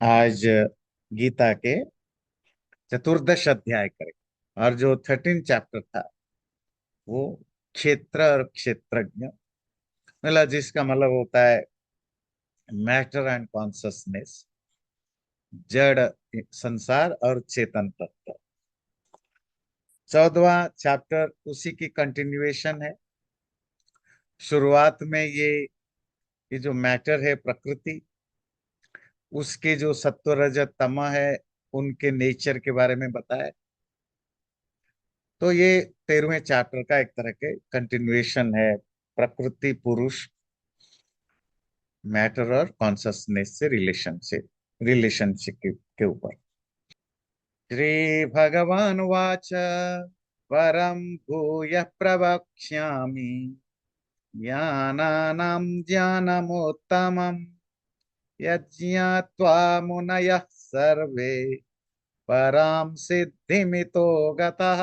आज गीता के चतुर्दश अध्याय करें। और जो 13 चैप्टर था वो क्षेत्र और क्षेत्रज्ञ, मतलब जिसका मतलब होता है मैटर एंड कॉन्शसनेस, जड़ संसार और चेतन तत्व। 14वां चैप्टर उसी की कंटिन्यूएशन है। शुरुआत में ये जो मैटर है प्रकृति, उसके जो सत्व रज तम है, उनके नेचर के बारे में बताया। तो ये 13वें चैप्टर का एक तरह के कंटिन्यूएशन है, प्रकृति पुरुष मैटर और कॉन्शसनेस से रिलेशनशिप के ऊपर। श्री भगवान वाच परम भूय प्रवक्ष्यामि ज्ञानानां ज्ञानमुत्तमं यज्ञात्वा मुनयः सर्वे पराम सिद्धिमितो गतः।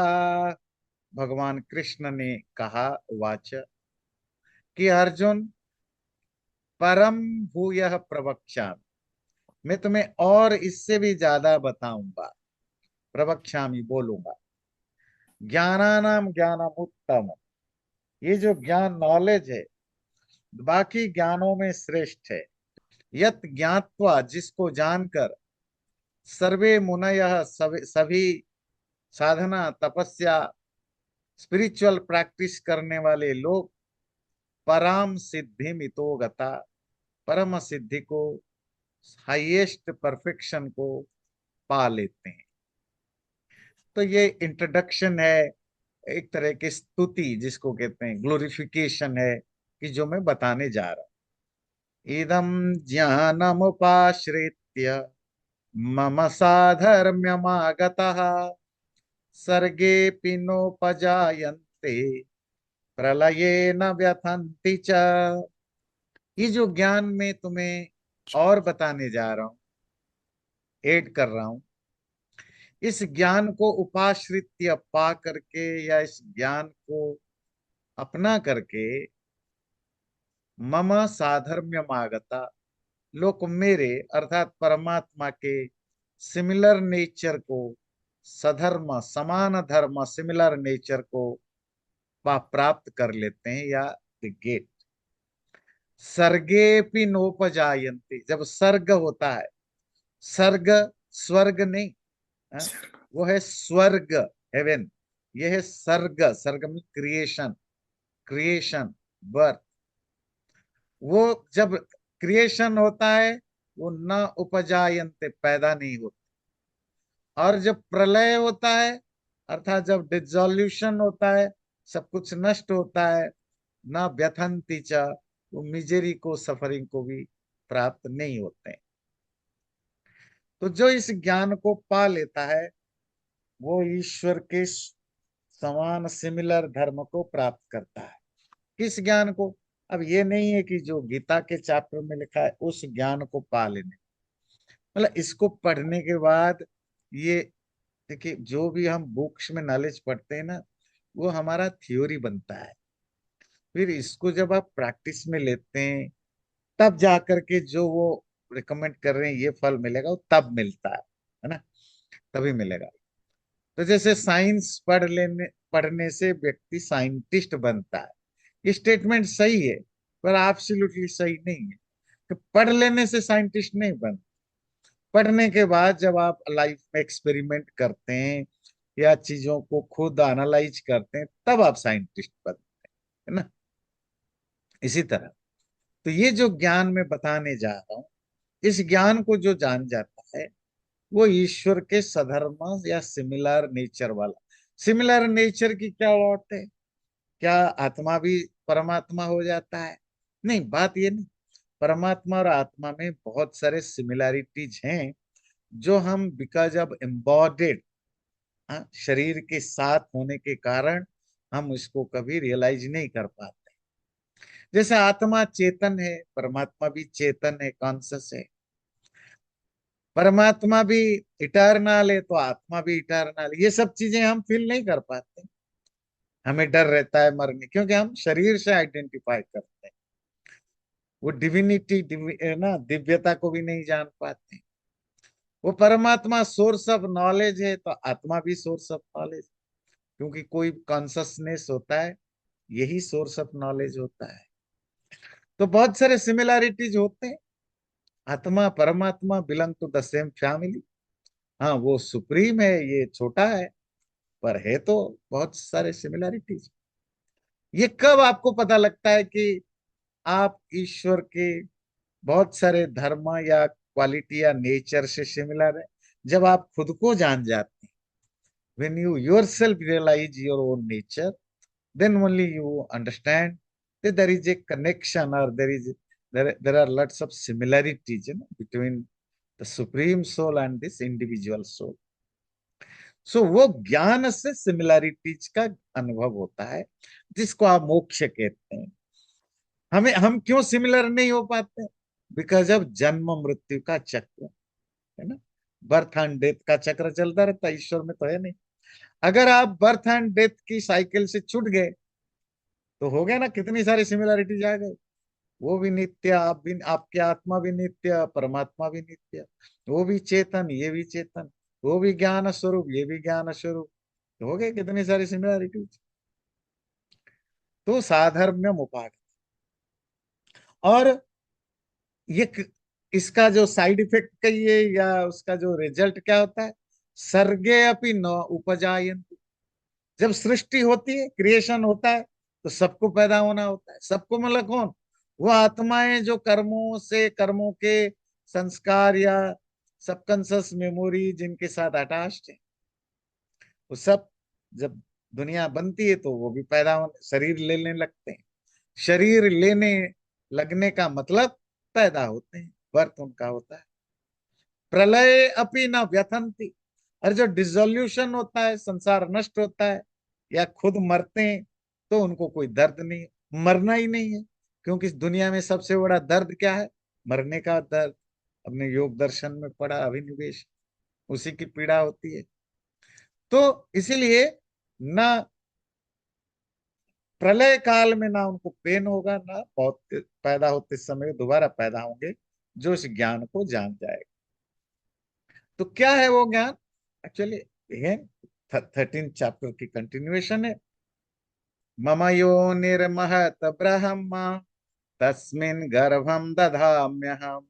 भगवान कृष्ण ने कहा, वाच, कि अर्जुन, परम भूयः प्रवक्ष्यामि, मैं तुम्हें और इससे भी ज्यादा बताऊंगा। प्रवक्ष्यामि, बोलूंगा। ज्ञानानाम ज्ञानम उत्तम, ये जो ज्ञान नॉलेज है बाकी ज्ञानों में श्रेष्ठ है। यत ज्ञात्वा, जिसको जानकर, सर्वे मुनयः, सभी साधना तपस्या स्पिरिचुअल प्रैक्टिस करने वाले लोग, पराम सिद्धि मितो गता, परम सिद्धि को, हाईएस्ट परफेक्शन को पा लेते हैं। तो ये इंट्रोडक्शन है, एक तरह की स्तुति जिसको कहते हैं, ग्लोरिफिकेशन है कि जो मैं बताने जा रहा हूं। इदम ज्ञानमुपाश्रित्य मम साधर्म्यमागतः सर्गे नोपजायन्ते प्रलये न व्यथन्ति च। ये जो ज्ञान मैं तुम्हें और बताने जा रहा हूं, ऐड कर रहा हूं, इस ज्ञान को उपाश्रित या पा करके, या इस ज्ञान को अपना करके, मम साधर्म्यमागता, लोग मेरे अर्थात परमात्मा के सिमिलर नेचर को, सधर्म समान धर्म सिमिलर नेचर को प्राप्त कर लेते हैं या गेट। सर्गेपि नोपजायन्ते, जब सर्ग होता है, सर्ग स्वर्ग नहीं, हाँ? वो है स्वर्ग, हेवन। ये है सर्ग, सर्ग में क्रिएशन, क्रिएशन, बर्थ। वो जब क्रिएशन होता है वो न उपजायन्ते, पैदा नहीं होते। और जब प्रलय होता है, अर्थात जब डिसॉल्यूशन होता है, सब कुछ नष्ट होता है, न व्यथंती च, वो मिजरी को, सफरिंग को भी प्राप्त नहीं होते हैं। तो जो इस ज्ञान को पा लेता है वो ईश्वर के समान सिमिलर धर्म को प्राप्त करता है। किस ज्ञान को? अब ये नहीं है कि जो गीता के चैप्टर में लिखा है उस ज्ञान को पा लेने, मतलब इसको पढ़ने के बाद ये, देखिए, जो भी हम बुक्स में नॉलेज पढ़ते हैं ना, वो हमारा थ्योरी बनता है। फिर इसको जब आप प्रैक्टिस में लेते हैं, तब जाकर के जो वो रिकमेंड कर रहे हैं ये फल मिलेगा, वो तब मिलता है ना, तभी मिलेगा। तो जैसे साइंस पढ़ने से व्यक्ति साइंटिस्ट बनता है, ये स्टेटमेंट सही है, पर एब्सोल्युटली सही नहीं है। तो पढ़ लेने से साइंटिस्ट नहीं बनता। पढ़ने के बाद जब आप लाइफ में एक्सपेरिमेंट करते हैं या चीजों को खुद एनालाइज करते हैं, तब आप साइंटिस्ट बनते हैं, है ना। इसी तरह, तो ये जो ज्ञान मैं बताने जा रहा हूं, इस ज्ञान को जो जान जाता है वो ईश्वर के सधर्म या सिमिलर नेचर वाला। सिमिलर नेचर की क्या बात है? क्या आत्मा भी परमात्मा हो जाता है? नहीं, बात ये नहीं। परमात्मा और आत्मा में बहुत सारे सिमिलैरिटीज हैं जो हम बिकॉज ऑफ एम्बॉडेड, शरीर के साथ होने के कारण हम इसको कभी रियलाइज नहीं कर पाते। जैसे आत्मा चेतन है, परमात्मा भी चेतन है, कॉन्शस है। परमात्मा भी इटर्नल है तो आत्मा भी इटर्नल है। ये सब चीजें हम फील नहीं कर पाते। हमें डर रहता है मरने, क्योंकि हम शरीर से आइडेंटिफाई करते हैं। वो डिविनिटी, ना, दिव्यता को भी नहीं जान पाते। वो परमात्मा सोर्स ऑफ नॉलेज है, तो आत्मा भी सोर्स ऑफ नॉलेज, क्योंकि कोई कॉन्शसनेस होता है, यही सोर्स ऑफ नॉलेज होता है। तो बहुत सारे सिमिलैरिटीज होते हैं। आत्मा परमात्मा belong to the same family. हाँ, वो सुप्रीम है, ये छोटा है, पर है तो बहुत सारे सिमिलैरिटीज। ये कब आपको पता लगता है कि आप ईश्वर के बहुत सारे धर्म या क्वालिटी या नेचर से सिमिलर है? जब आप खुद को जान जाते हैं, when you yourself realize your own nature, then only you understand that there is a connection, or there are lots of similarities, between the supreme soul and this individual soul. सो वो ज्ञान से सिमिलैरिटीज का अनुभव होता है, जिसको आप मोक्ष कहते हैं। हम क्यों सिमिलर नहीं हो पाते? बिकॉज ऑफ जन्म मृत्यु का चक्र, है ना। बर्थ एंड डेथ का चक्र चलता रहता है, ईश्वर में तो है नहीं। अगर आप बर्थ एंड डेथ की साइकिल से छूट गए, तो हो गया ना, कितनी सारी सिमिलरिटीज आ गई। वो भी नित्य, आप भी, आपकी आत्मा भी नित्य, परमात्मा भी नित्य, वो भी चेतन, ये भी चेतन, वो भी ज्ञान स्वरूप, ये भी ज्ञान स्वरूप। तो हो गए कितनी सारी सिमिलरिटीज। तो साधर्म्यम उपागत। और ये इसका जो साइड इफेक्ट कहिए या उसका जो रिजल्ट क्या होता है, सर्गे अपि न उपजायन्ति। जब सृष्टि होती है, क्रिएशन होता है, तो सबको पैदा होना होता है। सबको मतलब कौन? वो आत्माएं जो कर्मों से, कर्मों के संस्कार या सबकॉन्शियस मेमोरी जिनके साथ अटैच्ड है, वो सब जब दुनिया बनती है तो वो भी पैदा होने, शरीर लेने लगते हैं। शरीर लेने लगने का मतलब पैदा होते हैं, बर्थ उनका होता है। प्रलय अपि न व्यथंती। और जो डिसोल्यूशन होता है, संसार नष्ट होता है या खुद मरते हैं, तो उनको कोई दर्द नहीं, मरना ही नहीं है। क्योंकि इस दुनिया में सबसे बड़ा दर्द क्या है? मरने का दर्द। अपने योग दर्शन में पढ़ा, अभिनिवेश, उसी की पीड़ा होती है। तो इसीलिए ना प्रलय काल में ना उनको पेन होगा, ना बहुत पैदा होते समय दोबारा पैदा होंगे, जो इस ज्ञान को जान जाएगा। तो क्या है वो ज्ञान? एक्चुअली अगेन 13 चैप्टर की कंटिन्यूएशन है। मम यो निर्महत ब्रह्म, तस्मिन् गर्भं दधाम्यहम्,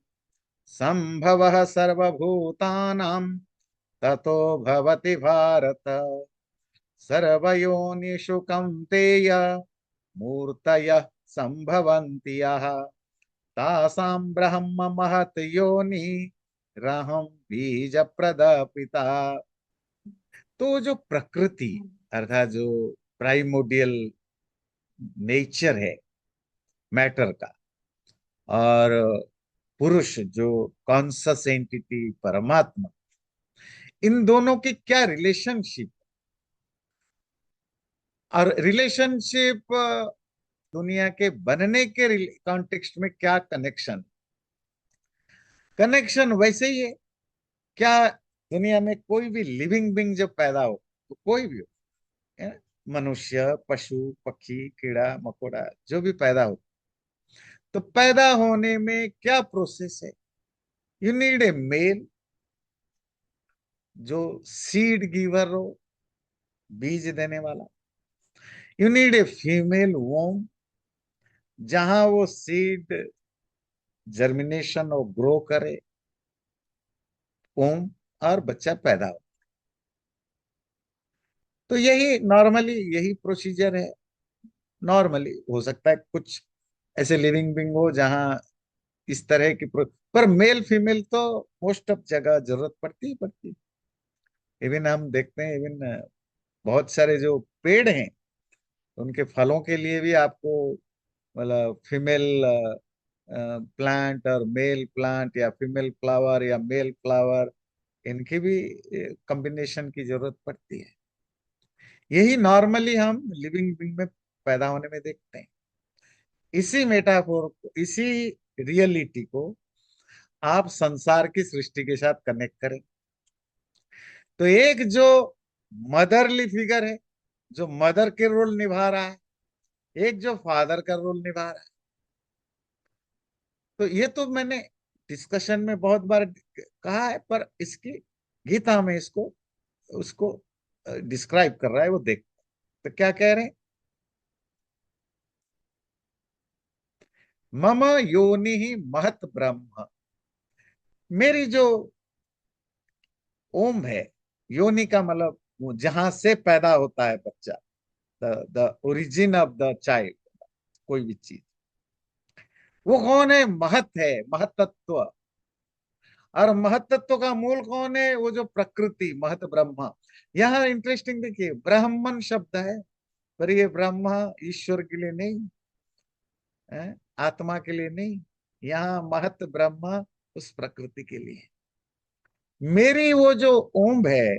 संभवः सर्वभूतानां ततो भवति भारत। सर्वयोनिषु कौन्तेय मूर्तयः सम्भवन्ति यः, तासां ब्रह्म महत् योनि रहम बीज प्रदापिता। तो जो प्रकृति, अर्थात जो प्राइमोडियल नेचर है मैटर का, और पुरुष जो कॉन्शस एंटिटी परमात्मा, इन दोनों की क्या रिलेशनशिप, और रिलेशनशिप दुनिया के बनने के कॉन्टेक्स्ट में क्या कनेक्शन? कनेक्शन वैसे ही है। क्या दुनिया में कोई भी लिविंग बींग जब पैदा हो, तो कोई भी हो, है ना, मनुष्य, पशु, पक्षी, कीड़ा मकोड़ा, जो भी पैदा हो, तो पैदा होने में क्या प्रोसेस है? यू नीड ए मेल, जो सीड गिवर हो, बीज देने वाला। यू नीड ए फीमेल वोम, जहां वो सीड जर्मिनेशन और ग्रो करे, ओम, और बच्चा पैदा हो। तो यही नॉर्मली यही प्रोसीजर है। नॉर्मली हो सकता है कुछ ऐसे लिविंग बिंग हो जहां इस तरह की पर मेल फीमेल तो मोस्ट ऑफ जगह जरूरत पड़ती ही पड़ती। इवन हम देखते हैं, इवन बहुत सारे जो पेड़ हैं, उनके फलों के लिए भी आपको मतलब फीमेल प्लांट और मेल प्लांट, या फीमेल फ्लावर या मेल फ्लावर, इनकी भी कॉम्बिनेशन की जरूरत पड़ती है। यही नॉर्मली हम लिविंग बीइंग में पैदा होने में देखते हैं। इसी मेटाफोर को, इसी रियलिटी को आप संसार की सृष्टि के साथ कनेक्ट करें, तो एक जो मदरली फिगर है, जो मदर के रोल निभा रहा है, एक जो फादर का रोल निभा रहा है। तो ये तो मैंने डिस्कशन में बहुत बार कहा है, पर इसकी गीता में इसको उसको डिस्क्राइब कर रहा है, वो देख। तो क्या कह रहे हैं? मम योनि ही महत ब्रह्म। मेरी जो ओम है, योनि का मतलब वो जहां से पैदा होता है बच्चा, the origin of the child, कोई भी चीज, वो कौन है? महत है, महतत्व। और महतत्व का मूल कौन है? वो जो प्रकृति, महत ब्रह्मा। यहाँ इंटरेस्टिंग देखिए, ब्राह्मण शब्द है, पर ये ब्रह्मा ईश्वर के लिए नहीं है, आत्मा के लिए नहीं। यहाँ महत ब्रह्मा उस प्रकृति के लिए। मेरी वो जो ओम है,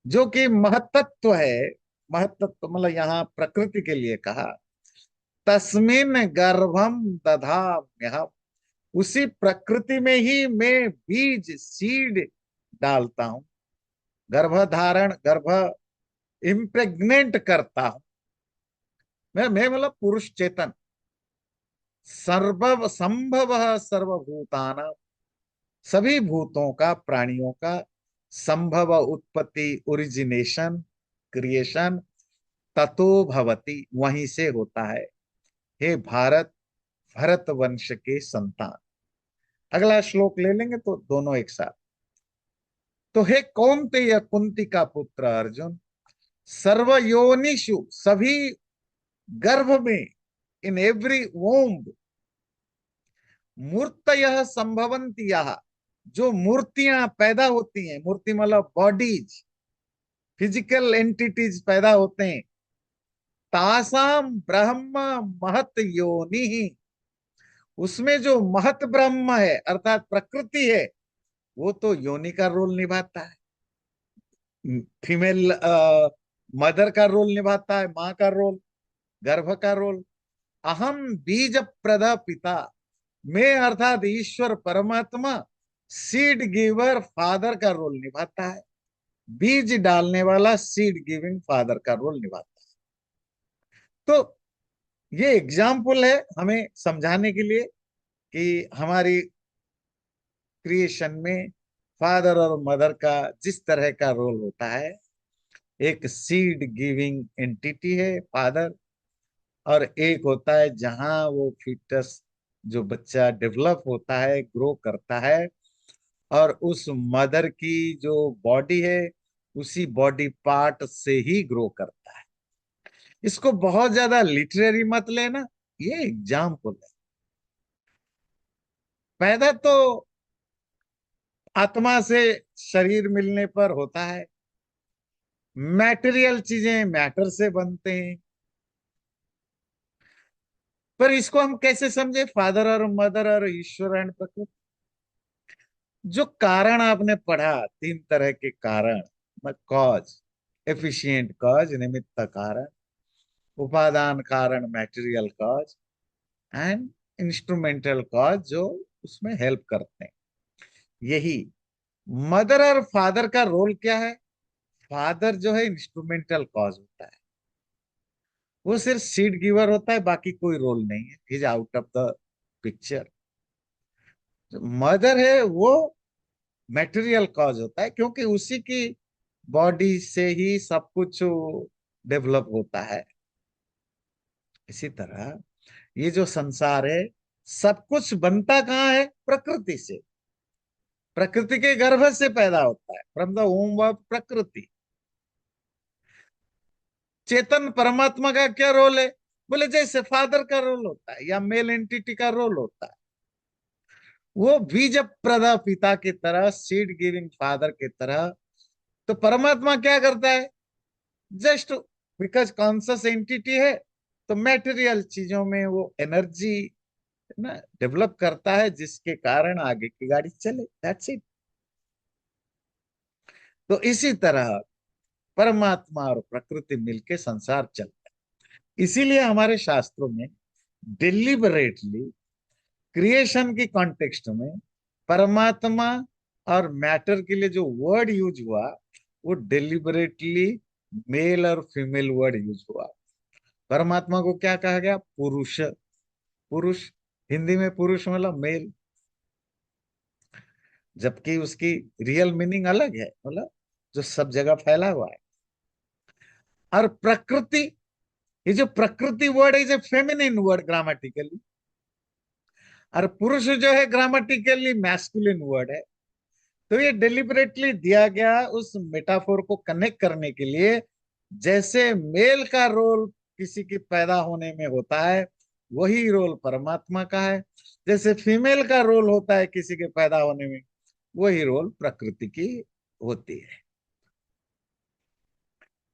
जो कि महतत्व है, महतत्व मतलब यहाँ प्रकृति के लिए कहा, तस्मिन गर्भम दधाम्यहम्। उसी प्रकृति में ही मैं बीज, सीड डालता हूं, गर्भधारण, गर्भ इम्प्रेग्नेंट करता हूं। मैं मतलब पुरुष चेतन, सर्व संभव सर्वभूतानां, सभी भूतों का, प्राणियों का संभव, उत्पत्ति, ओरिजिनेशन, क्रिएशन, ततो भवति, वहीं से होता है। हे भारत, भरत वंश के संतान। अगला श्लोक ले लेंगे तो दोनों एक साथ। तो हे कौन्तेय, कुंती का पुत्र अर्जुन, सर्वयोनिषु, सभी गर्भ में, इन एवरी वोम्ब, मूर्तयः संभवन्ति, यह जो मूर्तियां पैदा होती हैं, मूर्ति मतलब बॉडीज, फिजिकल एंटिटीज पैदा होते हैं, तासाम ब्रह्म महत योनि, उसमें जो महत ब्रह्म है अर्थात प्रकृति है, वो तो योनि का रोल निभाता है, फीमेल मदर का रोल निभाता है, माँ का रोल, गर्भ का रोल। अहम बीज प्रद पिता, मैं अर्थात ईश्वर परमात्मा सीड गिवर फादर का रोल निभाता है, बीज डालने वाला सीड गिविंग फादर का रोल निभाता है। तो ये एग्जाम्पल है हमें समझाने के लिए कि हमारी क्रिएशन में फादर और मदर का जिस तरह का रोल होता है, एक सीड गिविंग एंटिटी है फादर, और एक होता है जहां वो फीटस, जो बच्चा डेवलप होता है, ग्रो करता है, और उस मदर की जो बॉडी है, उसी बॉडी पार्ट से ही ग्रो करता है। इसको बहुत ज्यादा लिटरेरी मत लेना, ये एग्जाम्पल है। पैदा तो आत्मा से शरीर मिलने पर होता है, मैटेरियल चीजें मैटर से बनते हैं। पर इसको हम कैसे समझे? फादर और मदर और ईश्वर एंड प्रकृति। जो कारण आपने पढ़ा, तीन तरह के कारण, कॉज, एफिशिएंट कॉज, निमित्त कारण, उपादान कारण, material cause, and instrumental cause, जो उसमें हेल्प करते हैं। यही मदर और फादर का रोल क्या है? फादर जो है इंस्ट्रूमेंटल कॉज होता है, वो सिर्फ सीड गिवर होता है, बाकी कोई रोल नहीं है, is out of the picture. Mother है वो मेटेरियल कॉज होता है, क्योंकि उसी की बॉडी से ही सब कुछ डेवलप होता है। इसी तरह ये जो संसार है, सब कुछ बनता कहाँ है? प्रकृति से, प्रकृति के गर्भ से पैदा होता है, फ्रॉम द वomb ऑफ प्रकृति। चेतन परमात्मा का क्या रोल है? बोले जैसे फादर का रोल होता है या मेल एंटिटी का रोल होता है, वो बीज प्रदा पिता की तरह, सीड गिविंग फादर की तरह। तो परमात्मा क्या करता है? जस्ट बिकॉज कॉन्सियस एंटिटी है, तो मैटेरियल चीजों में वो एनर्जी ना डेवलप करता है, जिसके कारण आगे की गाड़ी चले, दैट्स इट। तो इसी तरह परमात्मा और प्रकृति मिलके संसार चलता है। इसीलिए हमारे शास्त्रों में डिलिबरेटली क्रिएशन की कॉन्टेक्स्ट में परमात्मा और मैटर के लिए जो वर्ड यूज हुआ, वो डिलिबरेटली मेल और फीमेल वर्ड यूज हुआ। परमात्मा को क्या कहा गया? पुरुष। पुरुष, हिंदी में पुरुष मतलब मेल, जबकि उसकी रियल मीनिंग अलग है, मतलब जो सब जगह फैला हुआ है। और प्रकृति, ये जो प्रकृति word is a feminine word grammatically, और पुरुष जो है ग्रामेटिकली मैस्कुलिन वर्ड है। तो ये डिलिबरेटली दिया गया उस मेटाफोर को कनेक्ट करने के लिए, जैसे मेल का रोल किसी के पैदा होने में होता है, वही रोल परमात्मा का है। जैसे फीमेल का रोल होता है किसी के पैदा होने में, वही रोल प्रकृति की होती है।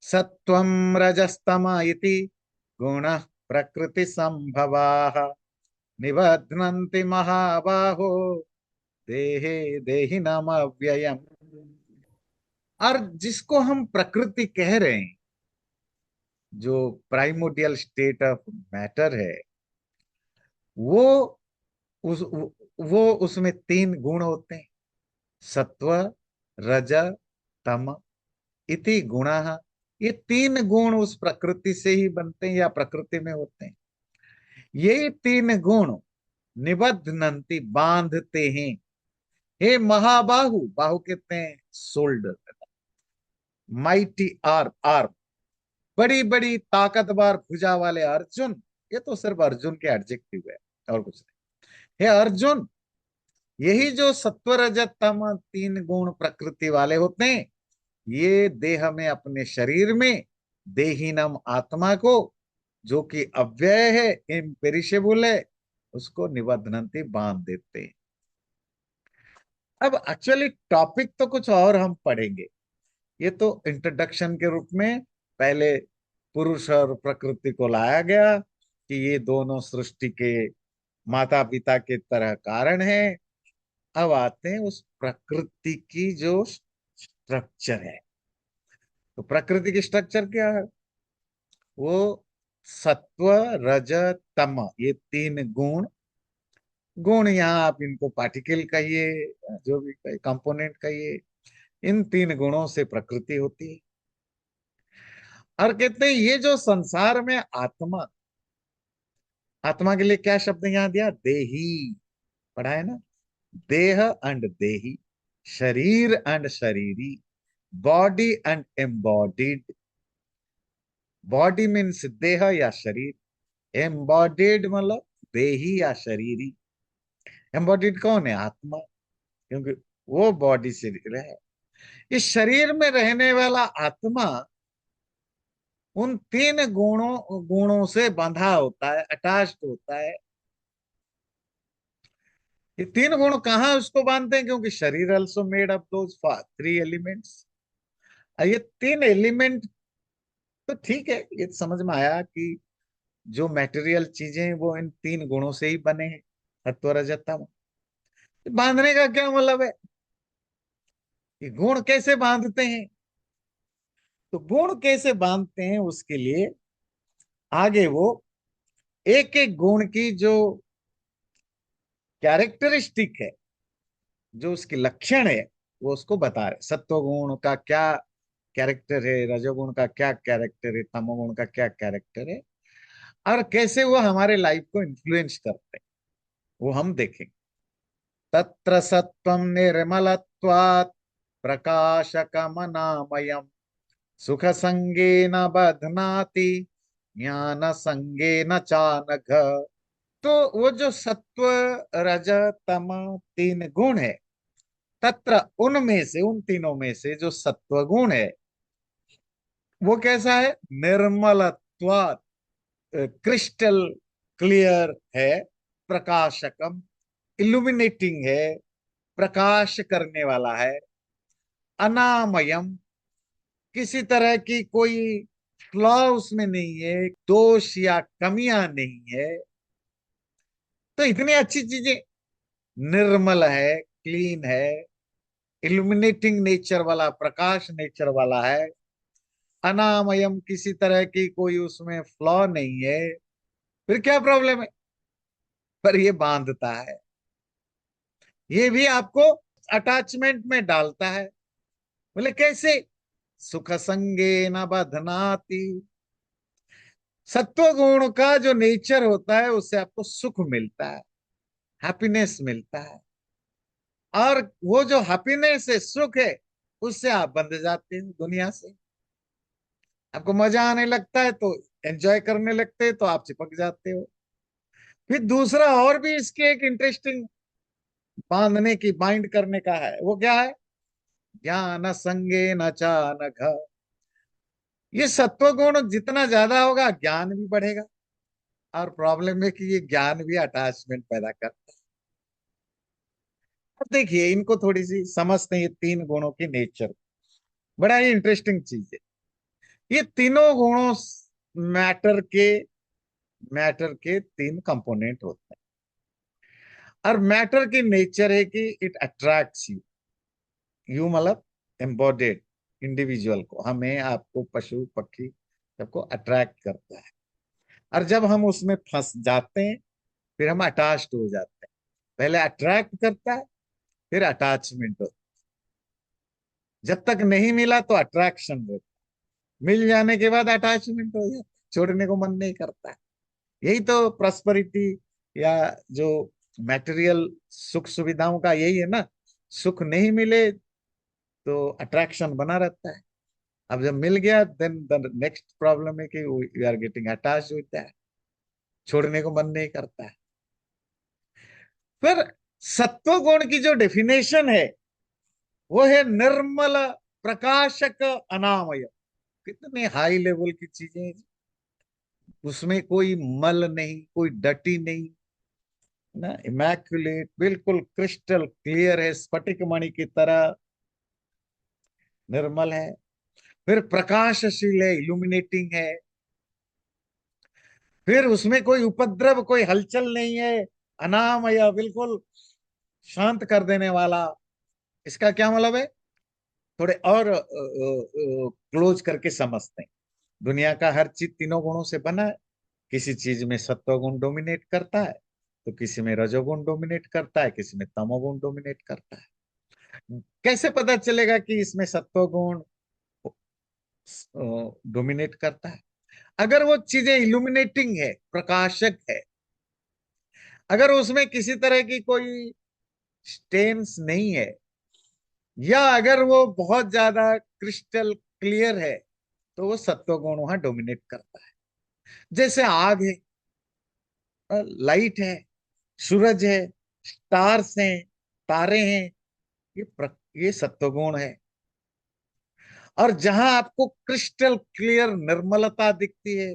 सत्वं रजस्तम इति गुणः प्रकृति संभवाः निबध्नन्ति महाबाहो देहे देहिनम अव्ययम्। और जिसको हम प्रकृति कह रहे हैं, जो प्राइमोडियल स्टेट ऑफ मैटर है, वो उस वो उसमें तीन गुण होते हैं, सत्व रज तम इति गुणः। ये तीन गुण उस प्रकृति से ही बनते हैं या प्रकृति में होते हैं। ये तीन गुण निबध्नन्ति बांधते हैं। हे महाबाहु, बाहु कहते हैं शोल्डर, माइटी आर्म, आर्म, बड़ी बड़ी ताकतवर भुजा वाले अर्जुन। ये तो सिर्फ अर्जुन के एडजेक्टिव है और कुछ नहीं। हे अर्जुन, यही जो सत्व रजत तम तीन गुण प्रकृति वाले होते हैं, ये देह में, अपने शरीर में, देहीनम आत्मा को, जो कि अव्यय है, इम्पेरिशेबल है, उसको निबध्नन्ति बांध देते हैं। अब एक्चुअली टॉपिक तो कुछ और हम पढ़ेंगे। ये तो इंट्रोडक्शन के रूप में पहले पुरुष और प्रकृति को लाया गया कि ये दोनों सृष्टि के माता पिता के तरह कारण है। अब आते हैं उस प्रकृति की जो स्ट्रक्चर है। तो प्रकृति की स्ट्रक्चर क्या है? वो सत्व रज तम, ये तीन गुण। गुण यहाँ आप इनको पार्टिकल कहिए, जो भी कहिए, कंपोनेंट कहिए, इन तीन गुणों से प्रकृति होती है। और कहते हैं ये जो संसार में आत्मा, आत्मा के लिए क्या शब्द यहाँ दिया? देही, पढ़ा है ना? देह एंड देही, शरीर एंड शरीरी, body and embodied. Body means देह या शरीर, एम्बॉडीड मतलब देही या शरीरी। एम्बॉडीड कौन है? आत्मा, क्योंकि वो बॉडी से है। इस शरीर में रहने वाला आत्मा उन तीन गुणों से बंधा होता है, अटैच्ड होता है। ये तीन गुण कहाँ उसको बांधते हैं? क्योंकि शरीर also made up those three elements. ये तीन एलिमेंट तो ठीक है, ये तो समझ में आया कि जो मटेरियल चीजें हैं वो इन तीन गुणों से ही बने हैं, सत्व रजत तम। बांधने का क्या मतलब है? ये गुण कैसे बांधते हैं? तो गुण कैसे बांधते हैं उसके लिए आगे वो एक एक गुण की जो कैरेक्टरिस्टिक है, जो उसके लक्षण है, वो उसको बता रहे। सत्व गुण का क्या कैरेक्टर है, रजोगुण का क्या कैरेक्टर है, तमोगुण का क्या कैरेक्टर है, और कैसे वो हमारे लाइफ को इन्फ्लुएंस करते हैं, वो हम देखेंगे। तत्र सत्वं निर्मलत्वात् प्रकाशकमनामयम् सुख संगेन बध्नाति ज्ञान संगेन चानघ। तो वो जो सत्व रज तम तीन गुण है, तत्र उनमें से, उन तीनों में से जो सत्व गुण है वो कैसा है? निर्मलत्वात्, क्रिस्टल क्लियर है, प्रकाशकम, इल्यूमिनेटिंग है, प्रकाश करने वाला है, अनामयम, किसी तरह की कोई फ्लॉ उसमें नहीं है, दोष या कमियां नहीं है। तो इतनी अच्छी चीजें, निर्मल है, क्लीन है, इल्यूमिनेटिंग नेचर वाला, प्रकाश नेचर वाला है, अनामयम, किसी तरह की कोई उसमें फ्लॉ नहीं है। फिर क्या प्रॉब्लम है? पर ये बांधता है, ये भी आपको अटैचमेंट में डालता है। बोले कैसे? सुख संगे न बधनाति। सत्व गुण का जो नेचर होता है उससे आपको सुख मिलता है, हैप्पीनेस मिलता है। और वो जो हैप्पीनेस है, सुख है, उससे आप बंध जाते हो दुनिया से। आपको मजा आने लगता है तो एंजॉय करने लगते हैं, तो आप चिपक जाते हो। फिर दूसरा और भी इसके एक इंटरेस्टिंग बांधने की, बाइंड करने का है, वो क्या है? ज्ञान संगे न चानघ। ये सत्व गुण जितना ज्यादा होगा, ज्ञान भी बढ़ेगा। और प्रॉब्लम है कि ये ज्ञान भी अटैचमेंट पैदा करता है। अब देखिए, इनको थोड़ी सी समझते हैं, ये तीन गुणों की नेचर। बड़ा ही इंटरेस्टिंग चीज है। ये तीनों गुणों मैटर के मैटर के तीन कंपोनेंट होते हैं। और मैटर की नेचर है कि इट अट्रैक्ट्स यू। यू मतलब एम्बॉडेड इंडिविजुअल को, हमें, आपको, पशु पक्षी सबको अट्रैक्ट करता है। और जब हम उसमें फंस जाते हैं, फिर हम अटैच्ड हो जाते हैं। पहले अट्रैक्ट करता है, फिर अटैचमेंट होता है। जब तक नहीं मिला तो अट्रैक्शन रहता है, मिल जाने के बाद अटैचमेंट हो जाता है, छोड़ने को मन नहीं करता है। यही तो प्रॉस्पेरिटी या जो मटेरियल सुख सुविधाओं का यही है ना। सुख नहीं मिले तो अट्रैक्शन बना रहता है। अब जब मिल गया, देन द नेक्स्ट प्रॉब्लम है कि वी आर गेटिंग अटैच होता है, छोड़ने को मन नहीं करता है। फिर सत्व गुण की जो डेफिनेशन है, वो है निर्मल, प्रकाशक, अनामय। कितने हाई लेवल की चीजें हैं। उसमें कोई मल नहीं, कोई डटी नहीं, ना, इमैक्युलेट, बिल्कुल क्रिस्टल क्लियर है, स्फटिक मणि की तरह निर्मल है। फिर प्रकाशशील है, इल्यूमिनेटिंग है। फिर उसमें कोई उपद्रव, कोई हलचल नहीं है, अनामय, बिल्कुल शांत कर देने वाला। इसका क्या मतलब है? थोड़े और क्लोज करके समझते हैं। दुनिया का हर चीज तीनों गुणों से बना है। किसी चीज में सत्वगुण डोमिनेट करता है, तो किसी में रजोगुण डोमिनेट करता है, किसी में तमोगुण डोमिनेट करता है। कैसे पता चलेगा कि इसमें सत्वगुण डोमिनेट करता है? अगर वो चीजें इल्यूमिनेटिंग है, प्रकाशक है, अगर उसमें किसी तरह की कोई स्टेन्स नहीं है, या अगर वो बहुत ज्यादा क्रिस्टल क्लियर है, तो वो सत्वगुण वहां डोमिनेट करता है। जैसे आग है, लाइट है, सूरज है, स्टार्स हैं, तारे हैं, ये सत्वगुण है। और जहां आपको क्रिस्टल क्लियर निर्मलता दिखती है,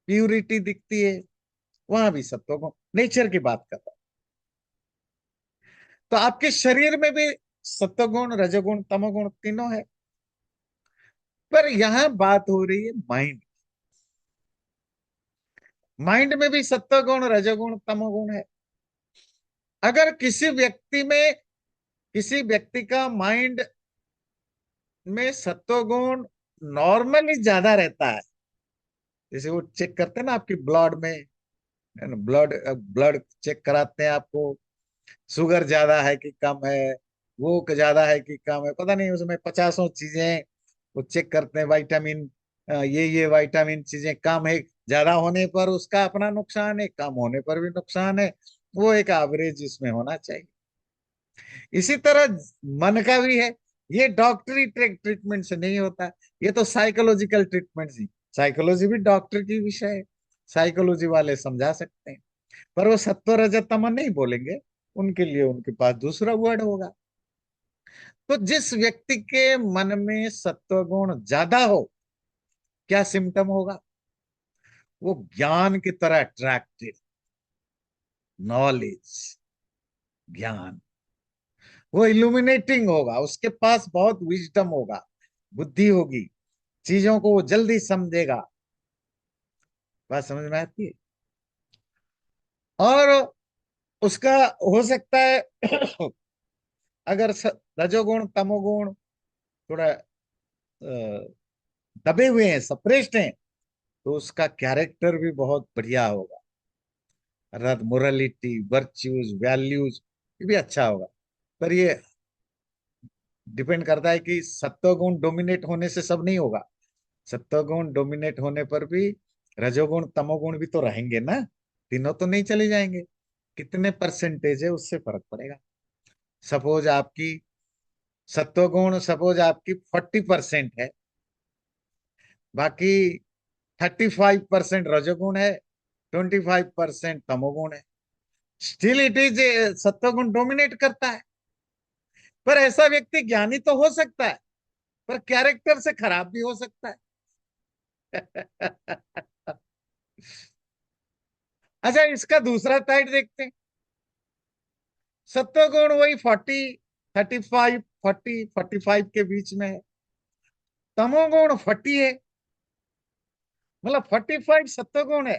प्यूरिटी दिखती है, वहां भी सत्वगुण, नेचर की बात करता है। तो आपके शरीर में भी सत्वगुण, रजोगुण, तमोगुण तीनों है। पर यहां बात हो रही है माइंड। माइंड में भी सत्वगुण, रजोगुण, तमोगुण है। अगर किसी व्यक्ति का माइंड में सत्वगुण नॉर्मली ज्यादा रहता है, जैसे वो चेक करते हैं ना आपकी ब्लड में, ब्लड ब्लड चेक कराते हैं आपको, शुगर ज्यादा है कि कम है, वो ज्यादा है कि कम है, पता नहीं, उसमें पचासों चीजें वो चेक करते हैं। विटामिन, ये विटामिन चीजें कम है, ज्यादा होने पर उसका अपना नुकसान है, कम होने पर भी नुकसान है। वो एक एवरेज इसमें होना चाहिए। इसी तरह मन का भी है। ये डॉक्टरी ट्रीटमेंट से नहीं होता, ये तो साइकोलॉजिकल ट्रीटमेंट ही। साइकोलॉजी भी डॉक्टर की विषय है, साइकोलॉजी वाले समझा सकते हैं। पर वो सत्व रजत तम नहीं बोलेंगे, उनके लिए उनके पास दूसरा वर्ड होगा। तो जिस व्यक्ति के मन में सत्वगुण ज्यादा हो, क्या सिम्टम होगा? वो ज्ञान की तरह अट्रैक्टेड, नॉलेज, ज्ञान, वो इल्यूमिनेटिंग होगा, उसके पास बहुत विजडम होगा, बुद्धि होगी, चीजों को वो जल्दी समझेगा। बात समझ में आती है? और उसका हो सकता है अगर रजोगुण तमोगुण थोड़ा दबे हुए हैं, सप्रेस्ड हैं, तो उसका कैरेक्टर भी बहुत बढ़िया होगा। अर्थात मोरालिटी, वर्च्यूज, वैल्यूज, ये भी अच्छा होगा। पर ये डिपेंड करता है कि सत्वगुण डोमिनेट होने से सब नहीं होगा। सत्वगुण डोमिनेट होने पर भी रजोगुण तमोगुण भी तो रहेंगे ना, तीनों तो नहीं चले जाएंगे। कितने परसेंटेज है उससे फर्क पड़ेगा। सपोज आपकी सत्वगुण सपोज आपकी 40% है, बाकी 35% रजोगुण है, 25% तमोगुण है, स्टिल इट इज सत्वगुण डोमिनेट करता है। पर ऐसा व्यक्ति ज्ञानी तो हो सकता है, पर कैरेक्टर से खराब भी हो सकता है। अच्छा, इसका दूसरा साइड देखते हैं। सत्वगुण वही 40, 35, 40, 45 के बीच में है। तमोगुण 40 है, मतलब 45 सत्वगुण है,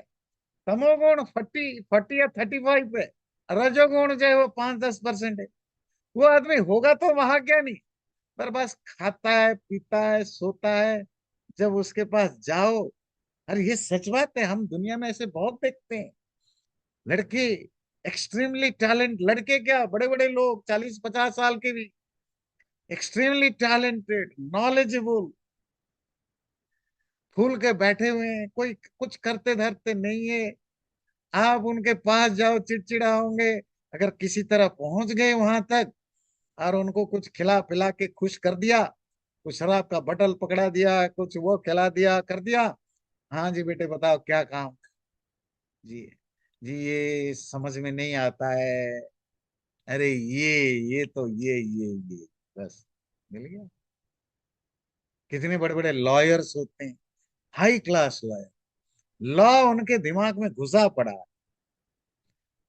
तमोगुण 40 या 35 है, रजोगुण जो है वो 5-10% है। वो आदमी होगा तो महाज्ञानी, पर बस खाता है, पीता है, सोता है। जब उसके पास जाओ, अरे ये सच बात है, हम दुनिया में ऐसे बहुत देखते हैं। लड़के एक्सट्रीमली टैलेंट, लड़के क्या, बड़े बड़े लोग 40-50 साल के भी एक्सट्रीमली टैलेंटेड, नॉलेजेबल, फूल के बैठे हुए हैं, कोई कुछ करते धरते नहीं है। आप उनके पास जाओ, चिड़चिड़ा होंगे। अगर किसी तरह पहुंच गए वहां तक और उनको कुछ खिला पिला के खुश कर दिया, कुछ शराब का बटल पकड़ा दिया, कुछ वो खिला दिया, कर दिया, हाँ जी बेटे बताओ क्या काम। जी, जी ये समझ में नहीं आता है। अरे ये तो ये बस मिल गया। कितने बड़े बड़े लॉयर्स होते हैं, हाई क्लास लॉयर, लॉ उनके दिमाग में घुसा पड़ा है,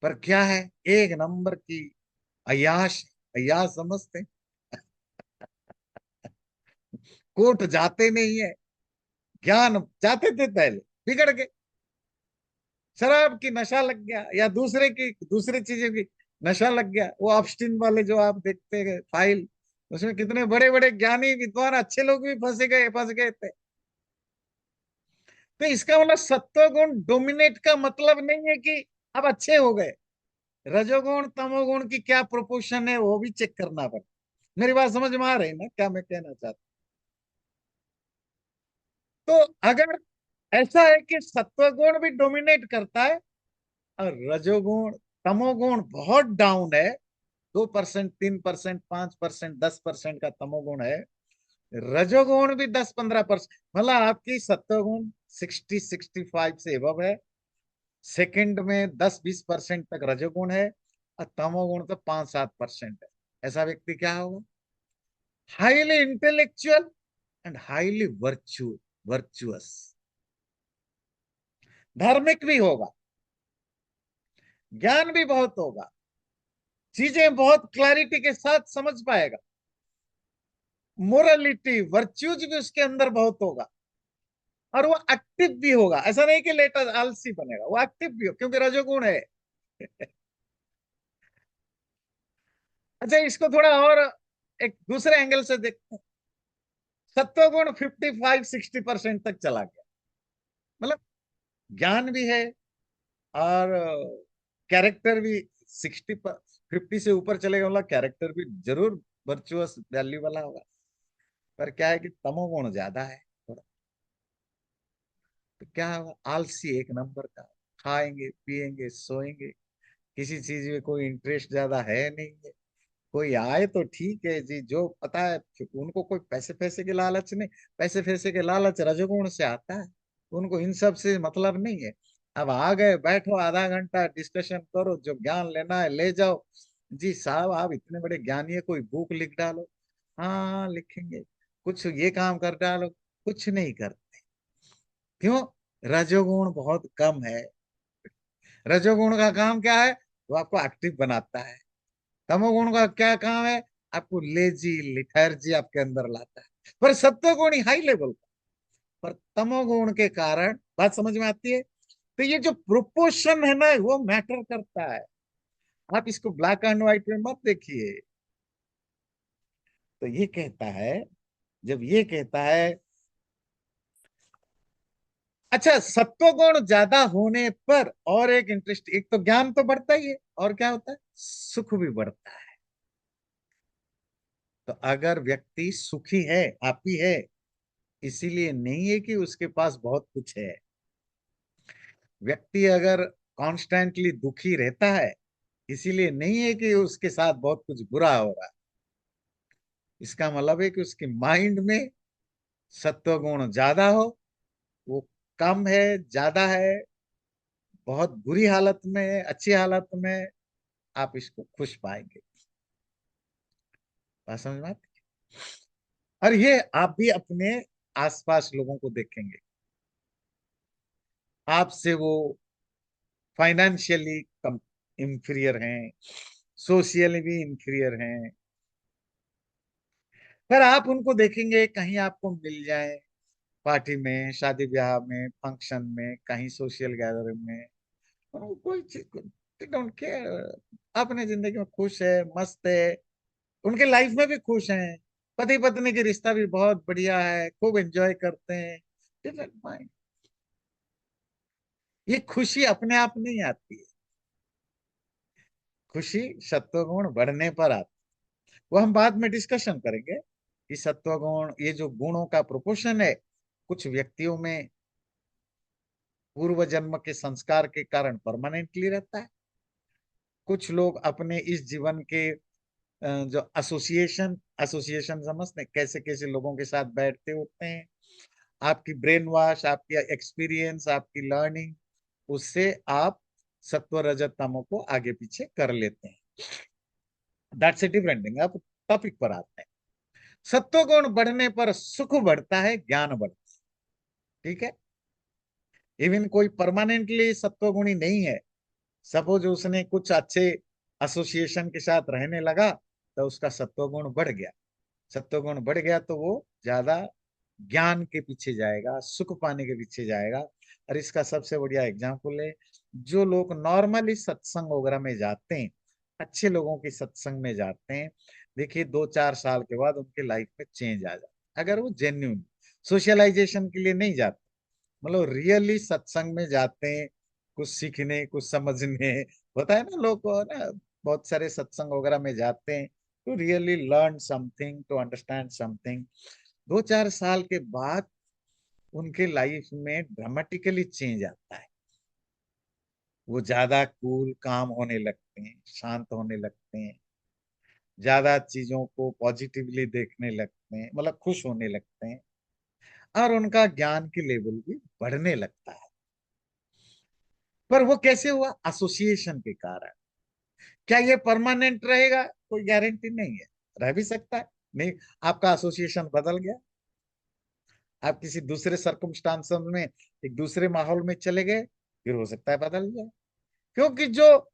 पर क्या है, एक नंबर की अय्याश, अय्याश समझते हैं। कोर्ट जाते नहीं है, ज्ञान जाते थे पहले, बिगड़ गए। शराब की नशा लग गया या दूसरे चीजों की नशा लग गया। वो ऑप्स्टिन वाले जो आप देखते हैं फाइल, उसमें कितने बड़े बड़े ज्ञानी विद्वान अच्छे लोग भी फंस गए थे। तो इसका मतलब सत्वगुण डोमिनेट का मतलब नहीं है कि अब अच्छे हो गए। रजोगुण तमोगुण की क्या प्रोपोर्शन है वो भी चेक करना पड़ता। मेरी बात समझ में आ रही है ना, क्या मैं कहना चाहता हूं? तो अगर ऐसा है कि सत्वगुण भी डोमिनेट करता है और रजोगुण तमोगुण बहुत डाउन है, 2%, 3%, 5%, 10% का तमोगुण है, रजोगुण भी 10-15%, मतलब आपकी सत्वगुण 60-65 से एबव है, सेकंड में 10-20% तक रजोगुण है, और तमोगुण तो 5-7% है। ऐसा व्यक्ति क्या होगा? Highly intellectual and highly virtuous, धार्मिक भी होगा, ज्ञान भी बहुत होगा, चीजें बहुत क्लैरिटी के साथ समझ पाएगा, मोरलिटी वर्च्यूज भी उसके अंदर बहुत होगा, और वो एक्टिव भी होगा। ऐसा नहीं कि लेटर आलसी बनेगा, वो एक्टिव भी हो क्योंकि रजोगुण है। अच्छा, इसको थोड़ा और एक दूसरे एंगल से देखते हैं। सत्वगुण 55-60% तक चला गया, मतलब ज्ञान भी है और कैरेक्टर भी 50 से ऊपर चलेगा, मतलब कैरेक्टर भी जरूर वर्चुअस वैल्यू वाला होगा। पर क्या है कि तमोगुण ज्यादा है थोड़ा, तो क्या होगा, आलसी एक नंबर का, खाएंगे पिएंगे सोएंगे, किसी चीज में कोई इंटरेस्ट ज्यादा है नहीं है। कोई आए तो ठीक है जी, जो पता है उनको कोई पैसे पैसे के लालच नहीं, पैसे पैसे के लालच रजोगुण से आता है, उनको इन सब से मतलब नहीं है। अब आ गए, बैठो आधा घंटा डिस्कशन करो, जो ज्ञान लेना है ले जाओ। जी साहब आप इतने बड़े ज्ञानी है, कोई बुक लिख डालो, हाँ लिखेंगे, कुछ ये काम कर डालो, कुछ नहीं करते। क्यों? रजोगुण बहुत कम है। रजोगुण का काम क्या है? वो आपको एक्टिव बनाता है। तमोगुण का क्या काम है? आपको लेजी लिथर्जी आपके अंदर लाता है। पर सत्वगुण ही हाई लेवल का, पर तमोगुण के कारण, बात समझ में आती है? तो ये जो प्रोपोर्शन है ना, वो मैटर करता है। आप इसको ब्लैक एंड व्हाइट में मत देखिए। तो ये कहता है, जब ये कहता है, अच्छा सत्वगुण ज्यादा होने पर और एक इंटरेस्ट, एक तो ज्ञान तो बढ़ता ही है, और क्या होता है, सुख भी बढ़ता है। तो अगर व्यक्ति सुखी है, हैप्पी है, इसीलिए नहीं है कि उसके पास बहुत कुछ है। व्यक्ति अगर कॉन्स्टेंटली दुखी रहता है, इसीलिए नहीं है कि उसके साथ बहुत कुछ बुरा हो रहा है। इसका मतलब है कि उसके माइंड में सत्व गुण ज्यादा हो, वो कम है, ज्यादा है, बहुत बुरी हालत में है, अच्छी हालत में, आप इसको खुश पाएंगे। बात समझ में आती है? और ये आप भी अपने आसपास लोगों को देखेंगे, आपसे वो फाइनेंशियली कम इंफीरियर हैं, सोशियली भी इंफीरियर हैं, पर आप उनको देखेंगे कहीं आपको मिल जाए, पार्टी में, शादी ब्याह में, फंक्शन में, कहीं सोशल गैदरिंग में, उनको कोई चीज डोंट केयर, अपने जिंदगी में खुश है, मस्त है, उनके लाइफ में भी खुश हैं, पति पत्नी के रिश्ता भी बहुत बढ़िया है, खूब एंजॉय करते हैं, डिफरेंट माइंड। ये खुशी अपने आप नहीं आती है, खुशी सत्वगुण बढ़ने पर आती है। वो हम बाद में डिस्कशन करेंगे कि सत्वगुण, ये जो गुणों का प्रोपोर्शन है, कुछ व्यक्तियों में पूर्व जन्म के संस्कार के कारण परमानेंटली रहता है, कुछ लोग अपने इस जीवन के जो एसोसिएशन एसोसिएशन समझते हैं, कैसे कैसे लोगों के साथ बैठते उठते हैं, आपकी ब्रेन वॉश, आपकी एक्सपीरियंस, आपकी लर्निंग, उससे आप सत्व रजत तमो को आगे पीछे कर लेते हैं। That's a different thing. अब टॉपिक पर आते हैं। सत्व गुण बढ़ने पर सुख बढ़ता है, ज्ञान बढ़ता है। ठीक है, इवन कोई परमानेंटली सत्वगुणी नहीं है, सपोज उसने कुछ अच्छे एसोसिएशन के साथ रहने लगा, तो उसका सत्वगुण बढ़ गया। सत्वगुण बढ़ गया तो वो ज्यादा ज्ञान के पीछे जाएगा, सुख पाने के पीछे जाएगा। और इसका सबसे बढ़िया एग्जाम्पल है, जो लोग नॉर्मली सत्संग वगैरह में जाते हैं, अच्छे लोगों के सत्संग में जाते हैं, देखिए 2-4 साल के बाद उनके लाइफ में चेंज आ जाता है, अगर वो जेन्यून सोशलाइजेशन के लिए नहीं जाते, मतलब रियली सत्संग में जाते हैं, कुछ सीखने, कुछ समझने। होता है ना, लोग को ना, बहुत सारे सत्संग वगैरह में जाते हैं to really learn something, to understand something. 2-4 साल के बाद उनके लाइफ में ड्रामेटिकली चेंज आता है, वो ज्यादा कूल काम होने लगते हैं, शांत होने लगते हैं, ज्यादा चीजों को पॉजिटिवली देखने लगते हैं, मतलब खुश होने लगते हैं, और उनका ज्ञान की लेवल भी बढ़ने लगता है। पर वो कैसे हुआ? एसोसिएशन के कारण। क्या ये परमानेंट रहेगा? कोई गारंटी नहीं है, रह भी सकता है, नहीं। आपका एसोसिएशन बदल गया, आप किसी दूसरे सर्कमस्टांस में, एक दूसरे माहौल में चले गए, फिर हो सकता है बदल जाए। क्योंकि जो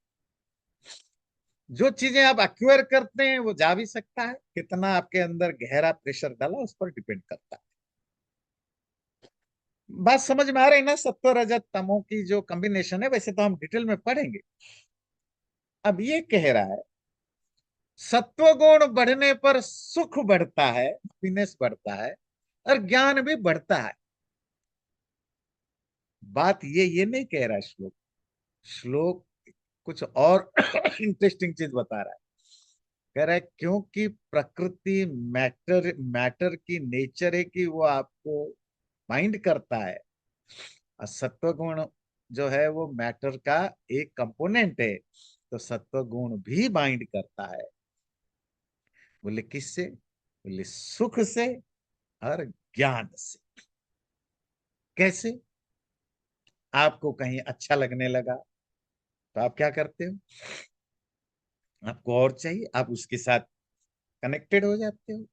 जो चीजें आप एक्वायर करते हैं वो जा भी सकता है, कितना आपके अंदर गहरा प्रेशर डाला उस पर डिपेंड करता है। बात समझ में आ रही है ना? सत्व रजत तमो की जो कॉम्बिनेशन है, वैसे तो हम डिटेल में पढ़ेंगे। अब ये कह रहा है, सत्वगुण बढ़ने पर सुख बढ़ता है, हैप्पीनेस बढ़ता है, और ज्ञान भी बढ़ता है। बात ये नहीं कह रहा श्लोक। श्लोक कुछ और इंटरेस्टिंग चीज बता रहा है। कह रहा है क्योंकि प्रकृति, मैटर मैटर की नेचर है कि वो आपको माइंड करता है, और सत्व गुण जो है वो मैटर का एक कंपोनेंट है, तो सत्व गुण भी माइंड करता है। बोले किससे? बोले सुख से और ज्ञान से। कैसे? आपको कहीं अच्छा लगने लगा, तो आप क्या करते हो? आपको और चाहिए, आप उसके साथ कनेक्टेड हो जाते हो।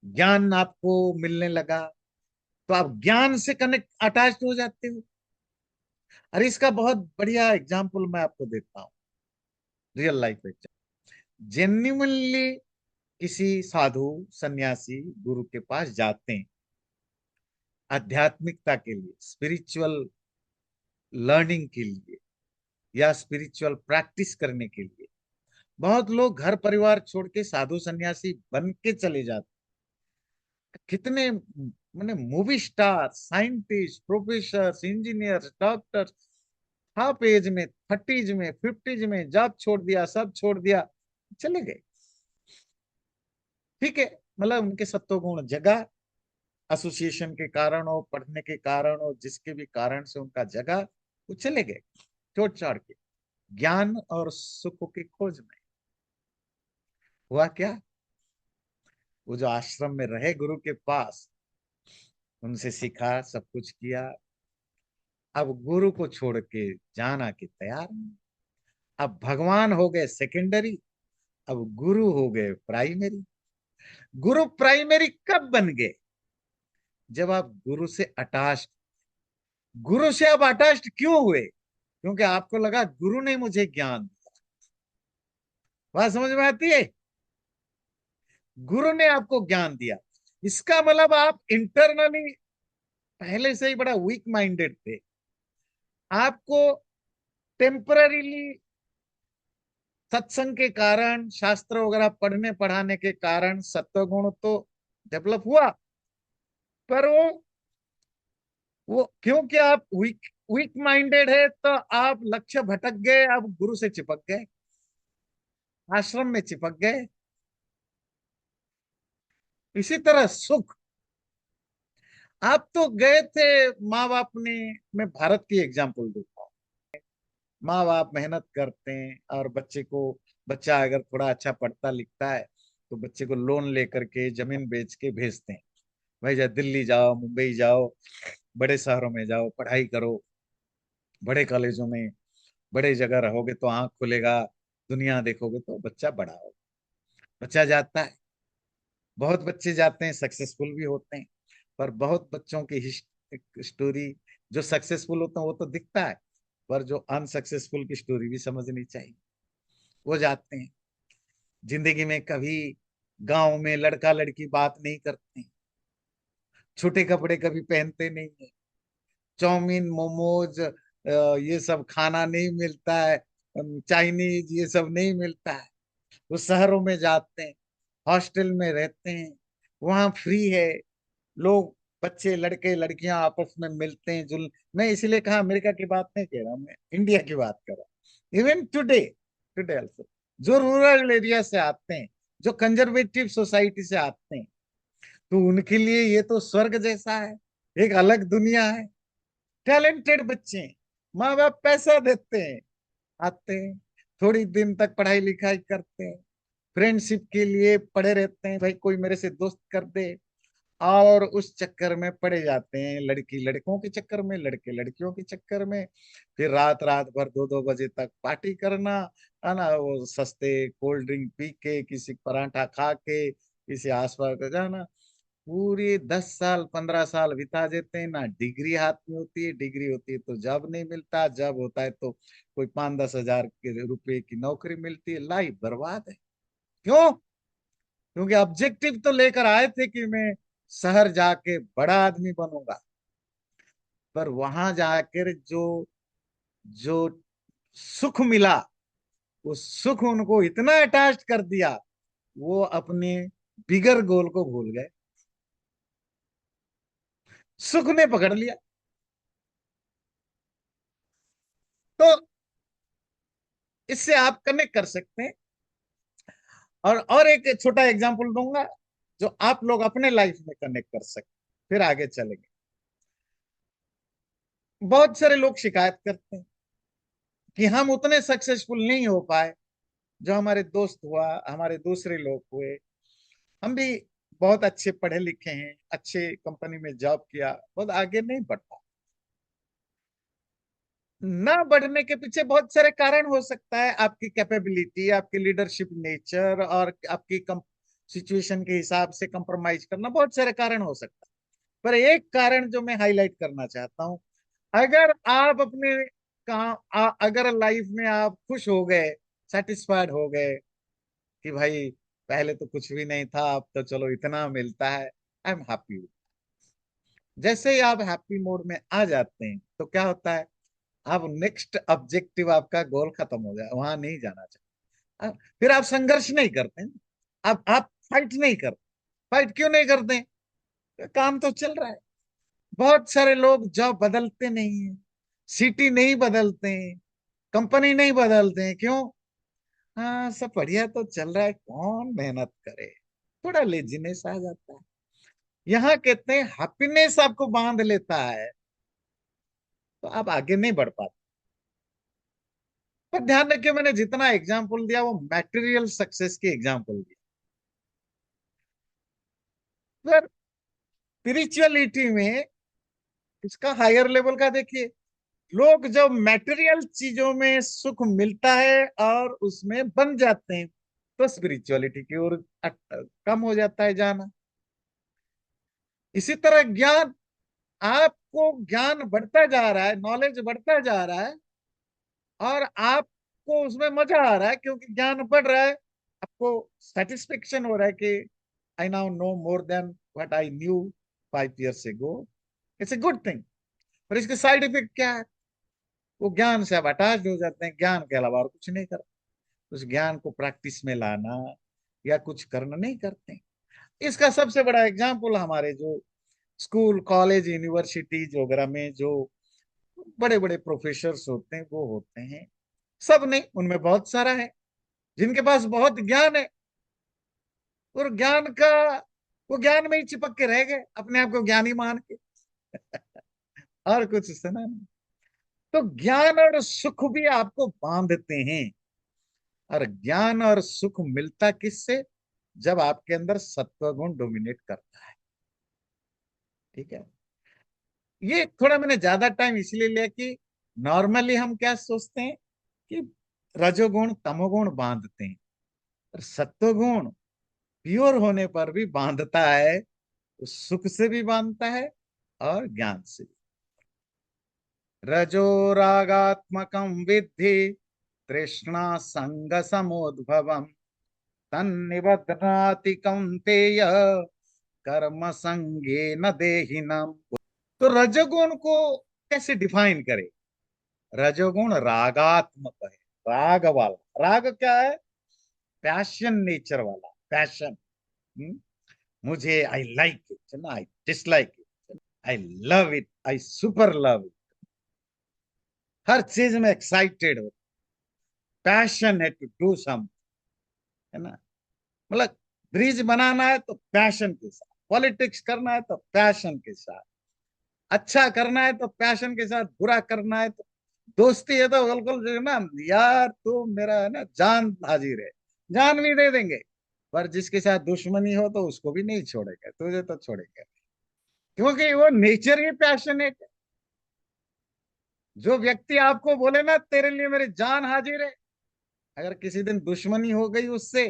ज्ञान आपको मिलने लगा, तो आप ज्ञान से कनेक्ट अटैच हो जाते हो। और इसका बहुत बढ़िया एग्जाम्पल मैं आपको देता हूँ, रियल लाइफ एग्जाम्पल। जेन्युइनली किसी साधु, सन्यासी, गुरु के पास जाते हैं आध्यात्मिकता के लिए, स्पिरिचुअल लर्निंग के लिए, या स्पिरिचुअल प्रैक्टिस करने के लिए। बहुत लोग घर परिवार छोड़ के साधु सन्यासी बन के चले जाते। कितने मैंने movie star, scientist, professor, engineer, doctor, half age में, 30s में, 50s में जॉब छोड़ दिया, सब छोड़ दिया, चले गए। ठीक है, मतलब उनके सत्व गुण जगा, एसोसिएशन के कारण हो, पढ़ने के कारण हो, जिसके भी कारण से उनका जगा, वो चले गए छोड़ छाड़ के। ज्ञान और सुख की खोज में। हुआ क्या, वो जो आश्रम में रहे गुरु के पास, उनसे सीखा, सब कुछ किया, अब गुरु को छोड़ के जाना के तैयार नहीं। अब भगवान हो गए सेकेंडरी, अब गुरु हो गए प्राइमरी। गुरु प्राइमरी कब बन गए? जब आप गुरु से अटैच्ड। गुरु से अब अटैच्ड क्यों हुए? क्योंकि आपको लगा गुरु ने मुझे ज्ञान दिया। बात समझ में आती है? गुरु ने आपको ज्ञान दिया, इसका मतलब आप इंटरनली पहले से ही बड़ा वीक माइंडेड थे। आपको टेम्पररीली सत्संग के कारण, शास्त्र वगैरह पढ़ने पढ़ाने के कारण सत्वगुण तो डेवलप हुआ, पर वो क्योंकि आप वीक वीक माइंडेड है तो आप लक्ष्य भटक गए, आप गुरु से चिपक गए, आश्रम में चिपक गए। इसी तरह सुख, आप तो गए थे माँ बाप ने, मैं भारत की एग्जांपल दूंगा। माँ बाप मेहनत करते हैं और बच्चा अगर थोड़ा अच्छा पढ़ता लिखता है तो बच्चे को लोन लेकर के जमीन बेच के भेजते हैं। भाई जा दिल्ली जाओ, मुंबई जाओ, बड़े शहरों में जाओ, पढ़ाई करो, बड़े कॉलेजों में, बड़े जगह रहोगे तो आंख खुलेगा, दुनिया देखोगे तो बच्चा बड़ा होगा। बच्चा जाता है, बहुत बच्चे जाते हैं, सक्सेसफुल भी होते हैं, पर बहुत बच्चों की स्टोरी, जो सक्सेसफुल होता है वो तो दिखता है, पर जो अनसक्सेसफुल की स्टोरी भी समझनी चाहिए। वो जाते हैं, जिंदगी में कभी गांव में लड़का लड़की बात नहीं करते, छोटे कपड़े कभी पहनते नहीं है, चाउमीन मोमोज ये सब खाना नहीं मिलता है, चाइनीज ये सब नहीं मिलता है। वो शहरों में जाते हैं, हॉस्टल में रहते हैं, वहां फ्री है, लोग, बच्चे, लड़के लड़कियां आपस में मिलते हैं जुल। मैं इसीलिए कहा अमेरिका की बात नहीं कह रहा हूं, मैं इंडिया की बात कर रहा हूँ। इवन टुडे, टुडे ऑल्सो, जो रूरल एरिया से आते हैं, जो कंजर्वेटिव सोसाइटी से आते हैं, तो उनके लिए ये तो स्वर्ग जैसा है, एक अलग दुनिया है। टैलेंटेड बच्चे हैं, माँ बाप पैसा देते हैं, आते हैं, थोड़ी दिन तक पढ़ाई लिखाई करते हैं, फ्रेंडशिप के लिए पड़े रहते हैं, भाई कोई मेरे से दोस्त कर दे, और उस चक्कर में पड़े जाते हैं, लड़की लड़कों के चक्कर में, लड़के लड़कियों के चक्कर में। फिर रात रात भर 2-2 बजे तक पार्टी करना, है ना, वो सस्ते कोल्ड ड्रिंक पी के, किसी पराठा खा के, किसी आसपास का जाना। पूरे 10 साल 15 साल बिता देते हैं, ना डिग्री हाथ में होती है, डिग्री होती है तो जॉब नहीं मिलता, जॉब होता है तो कोई 5-10 हजार के रुपए की नौकरी मिलती है, लाइफ बर्बाद है। क्यों? क्योंकि ऑब्जेक्टिव तो लेकर आए थे कि मैं शहर जाके बड़ा आदमी बनूंगा, पर वहां जाकर जो जो सुख मिला, वो सुख उनको इतना अटैच कर दिया, वो अपने बिगर गोल को भूल गए, सुख ने पकड़ लिया। तो इससे आप कनेक्ट कर सकते हैं। और एक छोटा एग्जांपल दूंगा जो आप लोग अपने लाइफ में कनेक्ट कर सकते हैं, फिर आगे चलेंगे। बहुत सारे लोग शिकायत करते हैं कि हम उतने सक्सेसफुल नहीं हो पाए जो हमारे दोस्त हुआ, हमारे दूसरे लोग हुए। हम भी बहुत अच्छे पढ़े लिखे हैं, अच्छे कंपनी में जॉब किया, बहुत आगे नहीं बढ़ पाए। ना बढ़ने के पीछे बहुत सारे कारण हो सकता है, आपकी कैपेबिलिटी, आपकी लीडरशिप नेचर, और आपकी सिचुएशन के हिसाब से कंप्रोमाइज करना, बहुत सारे कारण हो सकता है। पर एक कारण जो मैं हाईलाइट करना चाहता हूं, अगर आप अपने काम, अगर लाइफ में आप खुश हो गए, सेटिस्फाइड हो गए कि भाई पहले तो कुछ भी नहीं था, अब तो चलो इतना मिलता है, आई एम हैप्पी। जैसे ही आप हैप्पी मोड में आ जाते हैं तो क्या होता है, अब नेक्स्ट ऑब्जेक्टिव, आपका गोल खत्म हो गया, वहां नहीं जाना चाहिए। फिर आप संघर्ष नहीं करते हैं, अब आप फाइट नहीं करते। फाइट क्यों नहीं करते? काम तो चल रहा है। बहुत सारे लोग जॉब बदलते नहीं है, सिटी नहीं बदलते हैं, कंपनी नहीं बदलते हैं, क्यों? हाँ, सब बढ़िया तो चल रहा है, कौन मेहनत करे, थोड़ा लेजीनेस आ जाता है। यहाँ कहते हैं हैप्पीनेस आपको बांध लेता है, तो आप आगे नहीं बढ़ पाते। पर ध्यान रखिए, मैंने जितना एग्जाम्पल दिया वो मैटेरियल सक्सेस की एग्जाम्पल दी। पर स्पिरिचुअलिटी में इसका हायर लेवल का देखिए, लोग जब मैटेरियल चीजों में सुख मिलता है और उसमें बन जाते हैं, तो स्पिरिचुअलिटी की ओर कम हो जाता है जाना। इसी तरह ज्ञान, आपको ज्ञान बढ़ता जा रहा है, नॉलेज बढ़ता जा रहा है, और आपको उसमें मजा आ रहा है क्योंकि ज्ञान बढ़ रहा है, आपको सेटिस्फेक्शन हो रहा है कि I now know more than what I knew 5 years ago। It's a good thing. पर इसके साइड इफेक्ट क्या है? वो ज्ञान से अब अटैच हो जाते हैं, ज्ञान के अलावा और कुछ नहीं कर, उस ज्ञान को प्रैक्टिस में लाना या कुछ करना नहीं करते। इसका सबसे बड़ा एग्जाम्पल हमारे जो स्कूल कॉलेज यूनिवर्सिटीज वगैरह में जो बड़े बड़े प्रोफेसर्स होते हैं, वो होते हैं, सब नहीं, उनमें बहुत सारा है जिनके पास बहुत ज्ञान है, और ज्ञान का, वो ज्ञान में ही चिपक के रह गए अपने आप को ज्ञानी मान के, और कुछ सुना नहीं। तो ज्ञान और सुख भी आपको बांधते हैं, और ज्ञान और सुख मिलता किससे? जब आपके अंदर सत्व गुण डोमिनेट करता है। ठीक है, ये थोड़ा मैंने ज्यादा टाइम इसलिए लिया कि नॉर्मली हम क्या सोचते हैं कि रजोगुण तमोगुण बांधते हैं, और सत्वगुण प्योर होने पर भी बांधता है, उस सुख से भी बांधता है और ज्ञान से भी। रजो रागात्मकं विद्धि तृष्णा संग समुद्भवम् तन्निबध्नाति कौन्तेय कर्म संगेन देहिनम्। तो रजोगुण को कैसे डिफाइन करें? रजोगुण रागात्मक है, राग वाला। राग क्या है? पैशन नेचर वाला, पैशन। मुझे आई लाइक इट ना, I dislike it, I love it, I super love it, हर चीज में एक्साइटेड हो, पैशन है टू डू सम, है ना। मतलब ब्रिज बनाना है तो पैशन के साथ, पॉलिटिक्स करना है तो पैशन के साथ, अच्छा करना है तो पैशन के साथ, बुरा करना है तो, दोस्ती है तो बिल्कुल जो है ना, यार तू मेरा है ना जान हाजिर है, जान भी दे देंगे। पर जिसके साथ दुश्मनी हो तो उसको भी नहीं छोड़ेगा, तुझे तो छोड़ेगा, क्योंकि वो नेचर ही पैशनेट है। जो व्यक्ति आपको बोले ना तेरे लिए मेरी जान हाजिर है, अगर किसी दिन दुश्मनी हो गई उससे,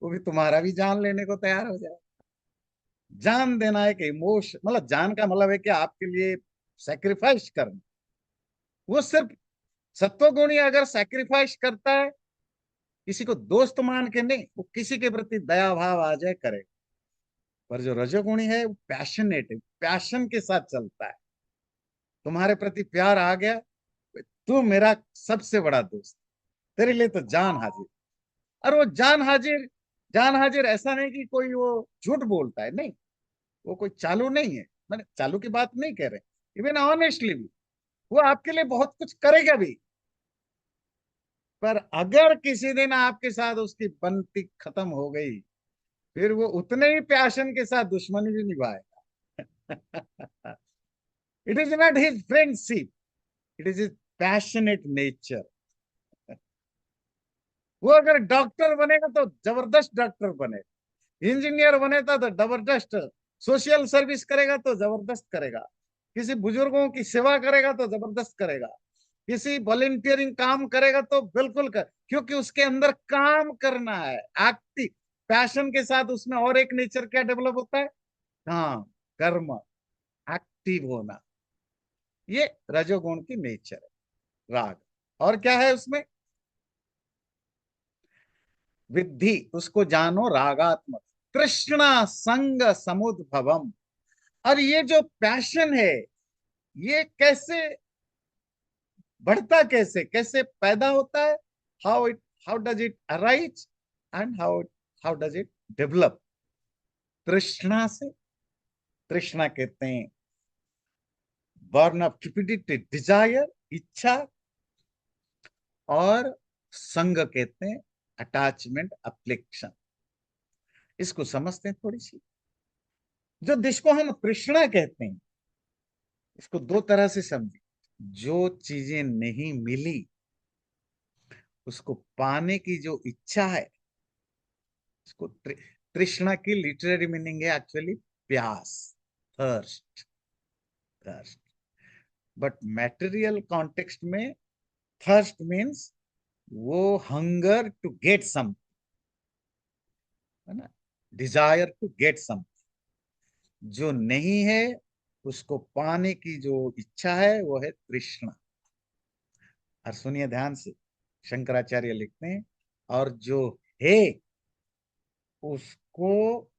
वो भी तुम्हारा भी जान लेने को तैयार हो जाए। जान देना एक इमोशन, मतलब जान का मतलब है कि आपके लिए सेक्रीफाइस करना। वो सिर्फ सत्वगुणी अगर सेक्रीफाइस करता है, किसी को दोस्त मान के नहीं, वो किसी के प्रति दया भाव आ जाए करेगा। पर जो रजोगुणी है वो पैशनेट है, पैशन के साथ चलता है। तुम्हारे प्रति प्यार आ गया, तू मेरा सबसे बड़ा दोस्त, तेरे लिए तो जान हाजिर। और वो जान हाजिर, जान हाजिर ऐसा नहीं कि कोई वो झूठ बोलता है, नहीं, वो कोई चालू नहीं है, मैंने चालू की बात नहीं कह रहे, इवन ऑनेस्टली भी वो आपके लिए बहुत कुछ करेगा भी। पर अगर किसी दिन आपके साथ उसकी बनती खत्म हो गई, फिर वो उतने ही पैशन के साथ दुश्मनी भी निभाएगा। It is not his friendship, it is his passionate nature. वो अगर डॉक्टर बनेगा तो जबरदस्त डॉक्टर बनेगा, इंजीनियर बनेगा तो जबरदस्त, सोशल सर्विस करेगा तो जबरदस्त करेगा, किसी बुजुर्गों की सेवा करेगा तो जबरदस्त करेगा, किसी वॉलेंटियरिंग काम करेगा तो बिल्कुल कर, क्योंकि उसके अंदर काम करना है, एक्टिव पैशन के साथ। उसमें और एक नेचर क्या डेवलप होता है? काम, कर्म, एक्टिव होना। ये रजोगुण की नेचर है, राग। और क्या है उसमें? विद्धि, उसको जानो रागात्मक, तृष्णा संग समुद्भवम। और ये जो पैशन है, ये कैसे बढ़ता, कैसे कैसे पैदा होता है? How it, how does it arise, and how does it develop? तृष्णा से। तृष्णा कहते हैं बर्न ऑफ क्यूपिडिटी, डिजायर, इच्छा। और संग कहते हैं अटैचमेंट, अफ्लिक्शन। इसको समझते हैं थोड़ी सी। जो जिसको हम तृष्णा कहते हैं, इसको दो तरह से समझे। जो चीजें नहीं मिली उसको पाने की जो इच्छा है, उसको तृष्णा की लिटरेरी मीनिंग है एक्चुअली प्यास, thirst, thirst. But material context में थर्स्ट मीन्स वो हंगर टू गेट सम, है ना, डिजायर टू गेट सम। जो नहीं है उसको पाने की जो इच्छा है वो है तृष्णा। और सुनिए ध्यान से, शंकराचार्य लिखते हैं, और जो है उसको,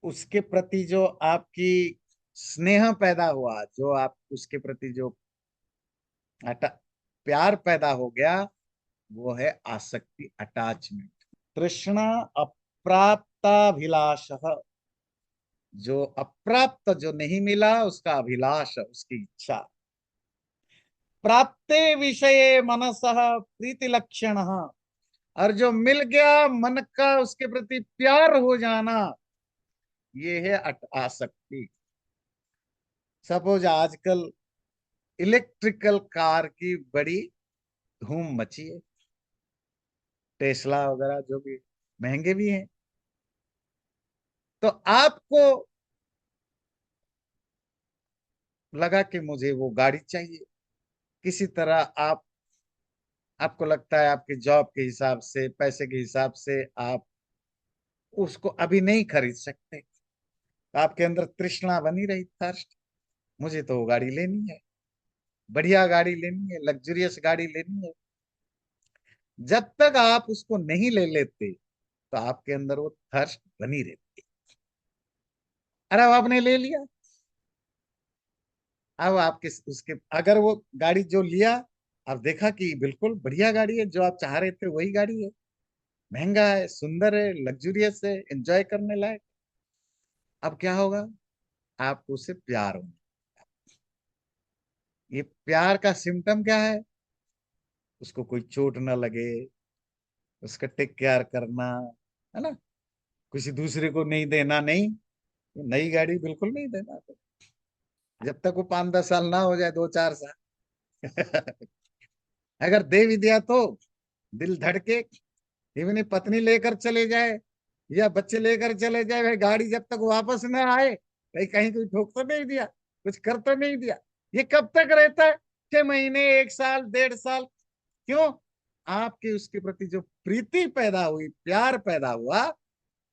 उसके प्रति जो आपकी स्नेह पैदा हुआ, जो आप उसके प्रति जो प्यार पैदा हो गया, वो है आसक्ति, अटैचमेंट। तृष्णा अप्राप्ताभिलाष, जो अप्राप्त, जो नहीं मिला, उसका अभिलाष, उसकी इच्छा। प्राप्ते विषये मनसः प्रीति लक्षण, और जो मिल गया मन का उसके प्रति प्यार हो जाना, ये है आसक्ति। सपोज आजकल इलेक्ट्रिकल कार की बड़ी धूम मची है, टेस्ला वगैरह जो भी महंगे भी हैं। तो आपको लगा कि मुझे वो गाड़ी चाहिए, किसी तरह आप, आपको लगता है आपके जॉब के हिसाब से, पैसे के हिसाब से आप उसको अभी नहीं खरीद सकते, तो आपके अंदर तृष्णा बनी रही, थर्स्ट, मुझे तो वो गाड़ी लेनी है, बढ़िया गाड़ी लेनी है, लग्जरियस गाड़ी लेनी है। जब तक आप उसको नहीं ले लेते तो आपके अंदर वो थर्स्ट बनी रहती है। अरे अब आपने ले लिया, अब आपके उसके, अगर वो गाड़ी जो लिया, आप देखा कि बिल्कुल बढ़िया गाड़ी है, जो आप चाह रहे थे वही गाड़ी है, महंगा है, सुंदर है, लग्जरियस है, एंजॉय करने लायक, अब क्या होगा, आपको उससे प्यार होगा। ये प्यार का सिम्टम क्या है, उसको कोई चोट ना लगे, उसका टेक केयर करना, है ना, किसी दूसरे को नहीं देना, नहीं, नई गाड़ी बिल्कुल नहीं देना, जब तक वो 5-10 साल ना हो जाए, 2-4 साल। अगर दे भी दिया तो दिल धड़के, इवनी पत्नी लेकर चले जाए या बच्चे लेकर चले जाए, भाई गाड़ी जब तक वापस ना आए, कहीं कहीं कोई ठोक तो नहीं दिया, कुछ कर तो नहीं दिया। ये कब तक रहता है, 6 महीने, 1 साल, 1.5 साल। क्यों? आपकी उसके प्रति जो प्रीति पैदा हुई, प्यार पैदा हुआ,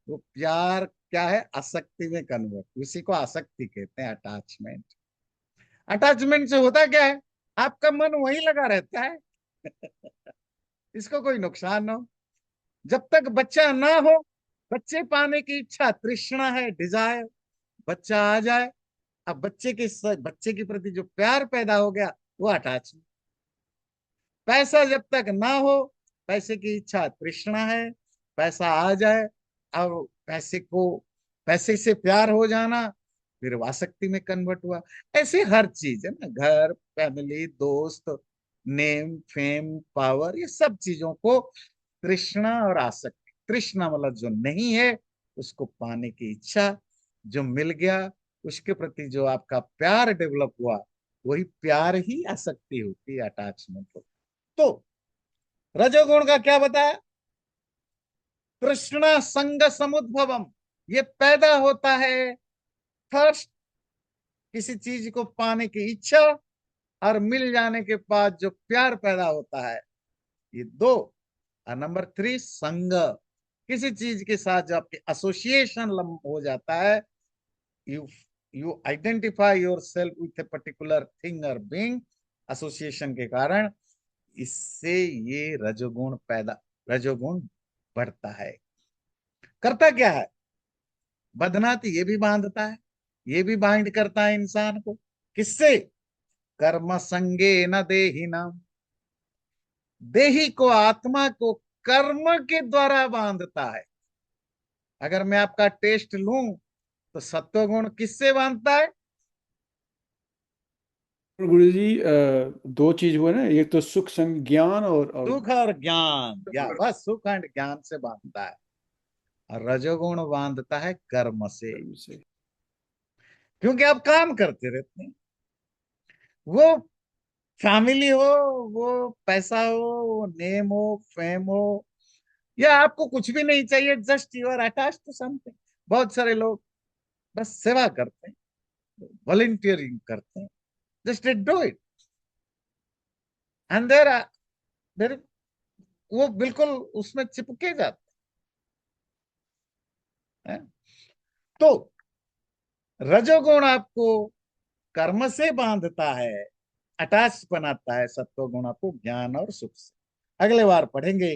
वो प्यार क्या है, आसक्ति में कन्वर्ट, उसी को आसक्ति कहते हैं, अटैचमेंट। अटैचमेंट से होता क्या है, आपका मन वहीं लगा रहता है। इसको कोई नुकसान ना हो, जब तक बच्चा ना हो, बच्चे पाने की इच्छा, तृष्णा है, डिजायर, बच्चा आ जाए, अब बच्चे के प्रति जो प्यार पैदा हो गया, वो अटैचमेंट। पैसा जब तक ना हो, पैसे की इच्छा, तृष्णा है, पैसा आ जाए, अब पैसे से प्यार हो जाना, फिर आसक्ति में कन्वर्ट हुआ। ऐसे हर चीज है ना, घर, फैमिली, दोस्त, नेम, फेम, पावर, ये सब चीजों को तृष्णा और आसक्ति। तृष्णा मतलब जो नहीं है उसको पाने की इच्छा, जो मिल गया उसके प्रति जो आपका प्यार डेवलप हुआ, वही प्यार ही आसक्ति होती है, अटैचमेंट होती है। तो रजोगुण का क्या बताया, तृष्णा संग समुद्भवम, ये पैदा होता है थर्स्ट, किसी चीज को पाने की इच्छा, और मिल जाने के बाद जो प्यार पैदा होता है, ये दो। और नंबर 3 संग, किसी चीज के साथ जो आपके एसोसिएशन हो जाता है, you you identify your self with a particular thing और बीइंग, एसोसिएशन के कारण, इससे ये रजोगुण बढ़ता है। करता क्या है, बदनाती, ये भी बांधता है, ये भी बाइंड करता है इंसान को, किससे, कर्म संगे न देही नाम, देही को, आत्मा को कर्म के द्वारा बांधता है। अगर मैं आपका टेस्ट लूं, तो सत्वगुण किससे बांधता है, गुरु जी, दो चीज हुए ना, एक तो सुख संग ज्ञान और सुख और ज्ञान, या बस सुख एंड ज्ञान से बांधता है। और रजोगुण बांधता है कर्म से, कर्म से। क्योंकि आप काम करते रहते हैं। वो फैमिली हो, वो पैसा हो, वो नेम हो, फेम हो, या आपको कुछ भी नहीं चाहिए, just you are attach to something. बहुत सारे लोग बस सेवा करते हैं, वॉलंटियरिंग करते हैं, just do it, and there वो बिल्कुल उसमें चिपके जाते हैं। तो रजोगुण आपको कर्म से बांधता है, अटैच बनाता है, सत्वगुण आपको ज्ञान और सुख से। अगले बार पढ़ेंगे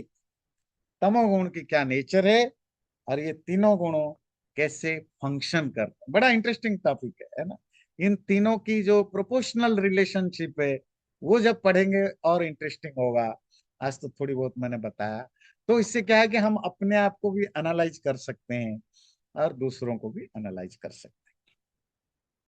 तमोगुण की क्या नेचर है, और ये तीनों गुणों कैसे फंक्शन करते हैं। बड़ा इंटरेस्टिंग टॉपिक है ना। इन तीनों की जो प्रोपोर्शनल रिलेशनशिप है, वो जब पढ़ेंगे और इंटरेस्टिंग होगा। आज तो थोड़ी बहुत मैंने बताया, तो इससे क्या है कि हम अपने आप को भी एनालाइज कर सकते हैं और दूसरों को भी एनालाइज कर सकते हैं।